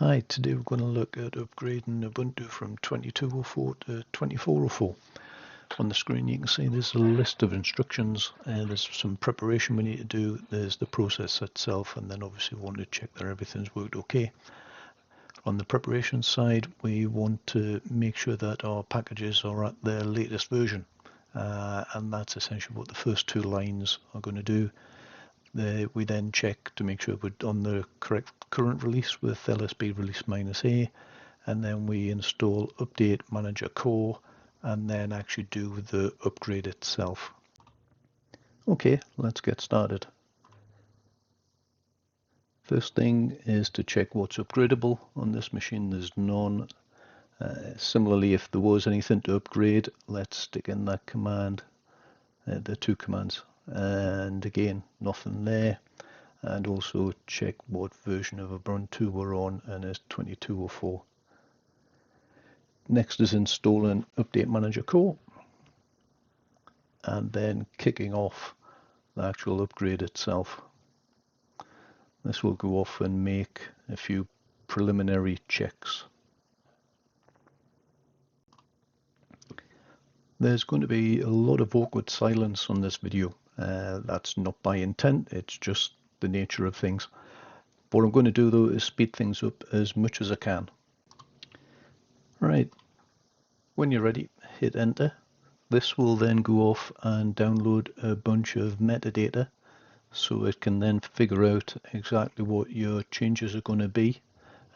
Hi, today we're going to look at upgrading Ubuntu from 22.04 to 24.04. On the screen you can see there's a list of instructions, and there's some preparation we need to do. There's the process itself, and then obviously we want to check that everything's worked okay. On the preparation side, we want to make sure that our packages are at their latest version, and that's essentially what the first two lines are going to do. We then check to make sure we're on the correct current release with LSB release -A, and then we install update manager core and then actually do the upgrade itself. Okay, let's get started. First thing is to check what's upgradable. On this machine there's none. Similarly, if there was anything to upgrade, let's stick in that command, the two commands, and again nothing there. And also check what version of Ubuntu we're on, and it's 22.04. Next is installing update manager core and then kicking off the actual upgrade itself. This will go off and make a few preliminary checks. There's going to be a lot of awkward silence on this video. That's not by intent, it's just the nature of things. What I'm going to do though is speed things up as much as I can. Right, when you're ready, hit enter. This will then go off and download a bunch of metadata, so it can then figure out exactly what your changes are going to be,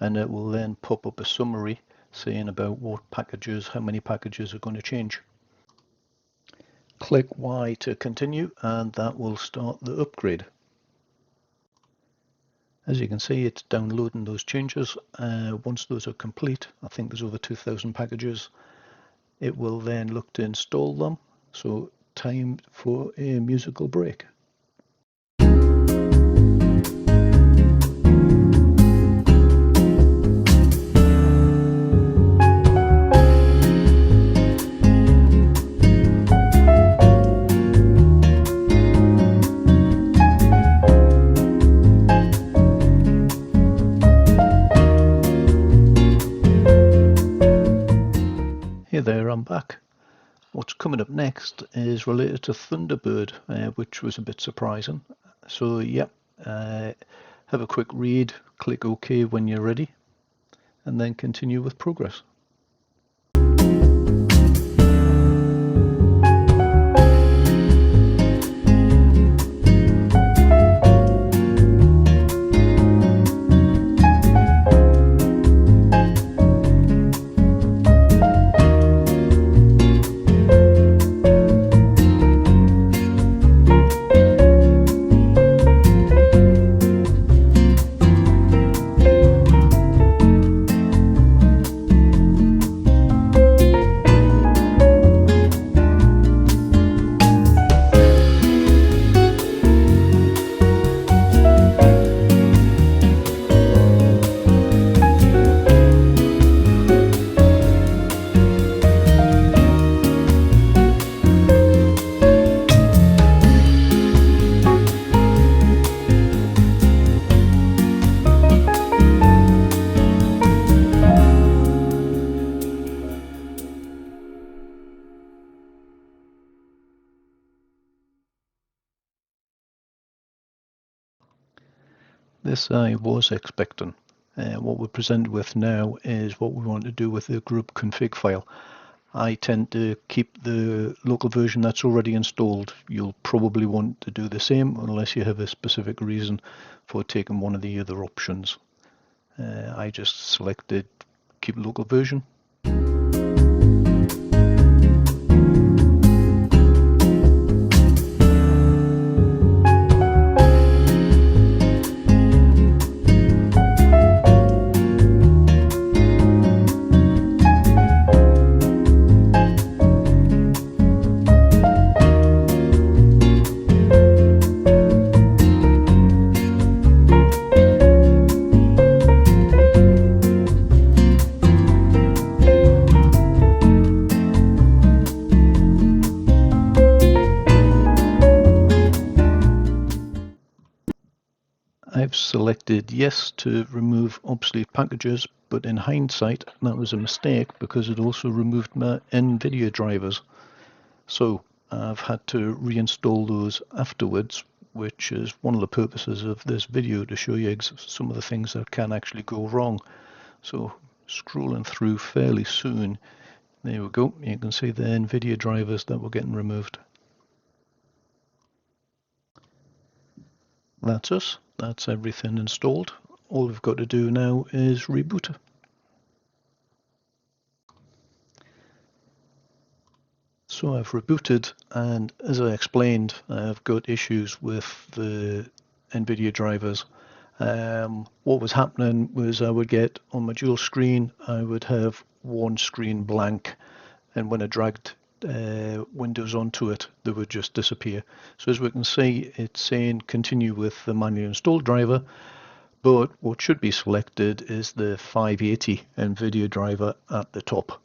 and it will then pop up a summary saying about what packages, how many packages are going to change. Click Y to continue, and that will start the upgrade. As you can see, it's downloading those changes. Once those are complete, I think there's over 2,000 packages, it will then look to install them. So time for a musical break. Hey there, I'm back. What's coming up next is related to Thunderbird, which was a bit surprising. So yep, have a quick read, click OK when you're ready, and then continue with progress. This I was expecting. What we're presented with now is what we want to do with the Grub config file. I tend to keep the local version that's already installed. You'll probably want to do the same unless you have a specific reason for taking one of the other options. I just selected keep local version. selected yes to remove obsolete packages, but in hindsight that was a mistake because it also removed my Nvidia drivers. So I've had to reinstall those afterwards, which is one of the purposes of this video, to show you some of the things that can actually go wrong. So scrolling through fairly soon, there we go, you can see the Nvidia drivers that were getting removed. That's us, that's everything installed. All we've got to do now is reboot. So I've rebooted, and as I explained, I've got issues with the Nvidia drivers. What was happening was I would get on my dual screen, I would have one screen blank, and when I dragged Windows onto it, they would just disappear. So as we can see, it's saying continue with the manually installed driver, but what should be selected is the 580 Nvidia driver at the top.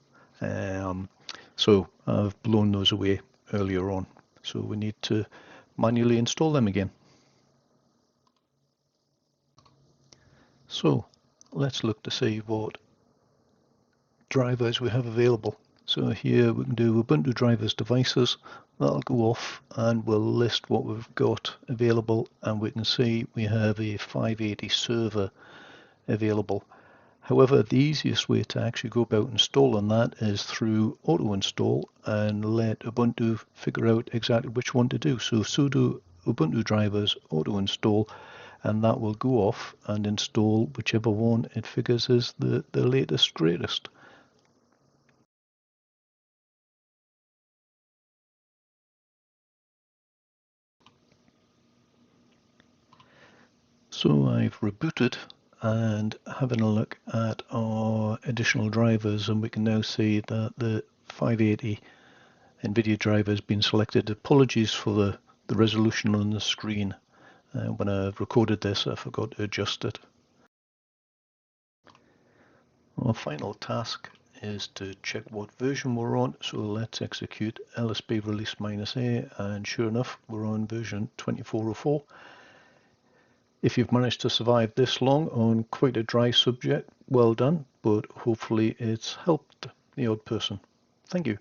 So I've blown those away earlier on. So we need to manually install them again. So let's look to see what drivers we have available. So here we can do Ubuntu drivers devices. That'll go off and we'll list what we've got available, and we can see we have a 580 server available. However, the easiest way to actually go about installing that is through auto install and let Ubuntu figure out exactly which one to do. So sudo Ubuntu drivers auto install, and that will go off and install whichever one it figures is the latest, greatest. So I've rebooted and having a look at our additional drivers, and we can now see that the 580 Nvidia driver has been selected. Apologies for the resolution on the screen. When I recorded this, I forgot to adjust it. Our final task is to check what version we're on, so let's execute lsb release -a, and sure enough we're on version 2404. If you've managed to survive this long on quite a dry subject, well done, but hopefully it's helped the odd person. Thank you.